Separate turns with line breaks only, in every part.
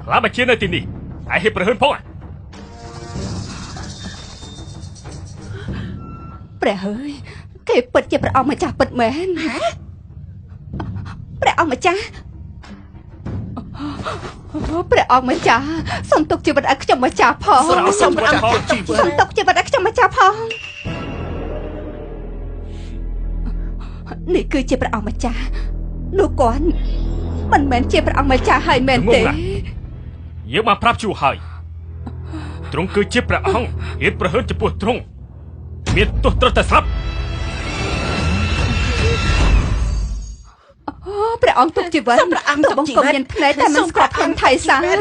lá mà chia nơi tin đi ai hiệp rồi hơn phong à
ព្រះអើយគេពិតជាព្រះអង្គម្ចាស់ពិតមែនព្រះអង្គម្ចាស់ព្រះអង្គម្ចាស់សន្ទុកជីវិតឲ្យខ្ញុំម្ចាស់ផងសន្ទុកជីវិតឲ្យខ្ញុំម្ចាស់ផងនេះគឺជាព្រះអង្គម្ចាស់លោកគាត់មិនមែនជាព្រះអង្គម្ចាស់ហើយមែនទេ
យើងមកប្រាប់ជួហើយទ្រង់គឺជាព្រះអង្គហេតុប្រហើនចំពោះទ្រង់មានទោសត្រូវតែស្លាប់
ព្រះអង្គទុកជីវិតព្រះអង្គទុកជីវិតមានភ្នែកតែមិនស្គាល់ខ្លួនថៃសាន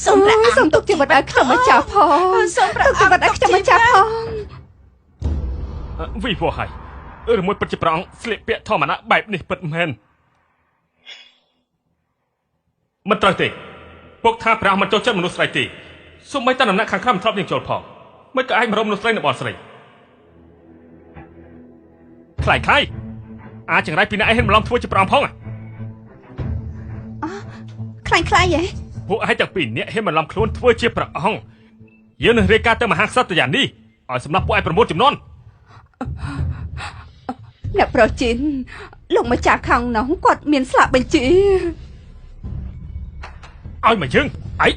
សូមព្រះអង្គសូមទុកជីវិតឲ្យខ្ញុំម្ចាស់ផងសូមព្រះអង្គទុកជីវិតឲ្យខ្ញុំម្ចាស់ផង
វិវោហើយឬមួយពិតជាព្រះអង្គស្លៀកពាក់ធម្មតាបែបនេះពិតមែនមិនត្រូវទេពុកថាព្រះអង្គមិនចូលចិត្តមនុស្សស្រីទេសូម្បីតែដំណាក់ខាងក្រៅមិនធ្លាប់នឹងចូលផងមិនក៏អាចមករំមនុស្សស្រីនៅបនស្រីខ្លាយអាចចង្រៃពីអ្នកឯងហ៊ានបន្លំធ្វើជាព្រះអង្គផង
ខ្លាញ់ហ៎
ពួកឯងទាំងពីរអ្នកហ៊ានបន្លំខ្លួនធ្វើជាព្រះអង្គយើងនឹងរាយការណ៍ទៅមហាក្សត្រយ៉ាងនេះឲ្យសម្រាប់ពួកឯងប្រមូលចំនួន
អ្នកប្រជិនលោកម្ចាស់ខាងនោះគាត់មានស្លាកបញ្ជា
ឲ្យមកយើងអី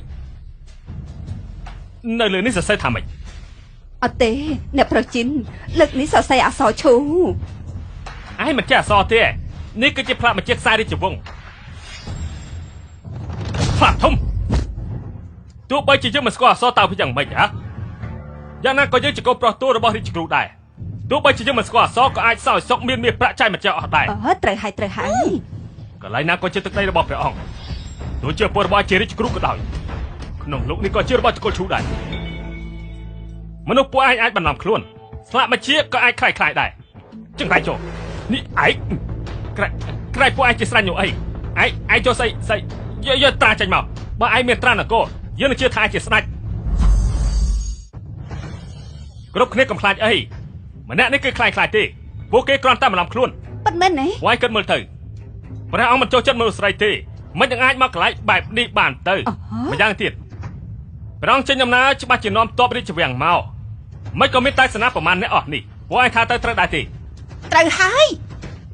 នៅលើនេះសរសេរថាម៉េច
អត់ទេអ្នកប្រជិនលើកនេះសរសេរអក្សរឈូ
ឯងមិនចេះអក្សរទេនេះគឺជាផ្លាកបញ្ជាខ្សែរាជវង្សផ្លាកធំទោះបីជាយើងមិនស្គាល់អក្សរតើវាយ៉ាងម៉េចហ៎យ៉ាងណាក៏យើងជាកូនប្រុសតួរបស់រាជគ្រូដែរទោះបីជាយើងមិនស្គាល់អក្សរក៏អាចសោយសុកមានប្រាក់ចាយមិនចេះអស់ដែរ
ត្រូវហើយក
ន្លែងណាក៏ជាទឹកដីរបស់ព្រះអង្គទោះជាពលរបស់ជារាជគ្រូក៏ដោយក្នុងលោកនេះក៏ជារបស់ចកុលឈូដែរមនុស្សពួកឯងអាចបន្លំខ្លួនស្លាកបញ្ជាក៏អាចคล้ายដែរចឹងដែរចុះនេះឯងក្រៃពួកឯងជាស្រាញ់នោះអីឯងចុះស្អីយកត្រាចេញមកបើឯងមានត្រានគរយើងនឹងជឿថាជាស្ដេចគ្រប់គ្នាកុំខ្លាចអីម្នាក់នេះគឺคล้ายទេពួកគេគ្រាន់តែបន្លំខ្លួន
ប៉ិតមែនទេ
វាយគិតមើលទៅព្រះអង្គមិនចូលចិត្តមនុស្សស្រីទេមិននឹងអាចមកកន្លែងបែបនេះបានទៅម្យ៉ាងទៀតព្រះអង្គចេញដំណើរច្បាស់ជានាំទ័ពរាជវាំងមកមិនក៏មានតែសេនាប្រមាណអ្នកអស់នេះពួកឯងថាទៅត្រូវដែរទេ
ត្រូវហើយ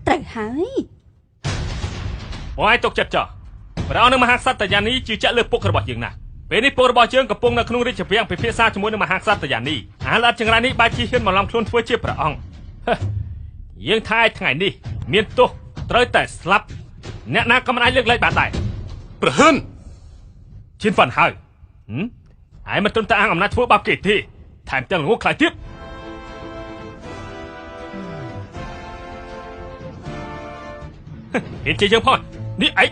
ពួកឯងទុកចិត្តចោះព្រះអង្គនឹងមហាក្សត្រយានីជឿជាក់លើពុករបស់យើងណាស់ពេលនេះពុករបស់យើងកំពុងនៅក្នុងរាជវាំងពិភាក្សាជាមួយនឹងមហាក្សត្រយានីអាឡាត់ចង្រៃនេះបែរជាហ៊ានបន្លំខ្លួនធ្វើជាព្រះអង្គយើងថាឲ្យថ្ងៃនេះមានទោសត្រូវតែស្លាប់អ្នកណាក៏មិនអាចលើកលែងបានដែរ
ប្រហិន
ឈិនប៉ុនហើយឯងមិនត្រឹមតែអាងអំណាចធ្វើបាបគេទេថែមទាំងល្ងខ្លាយទៀតហេតុជាយើងផងនេះឯង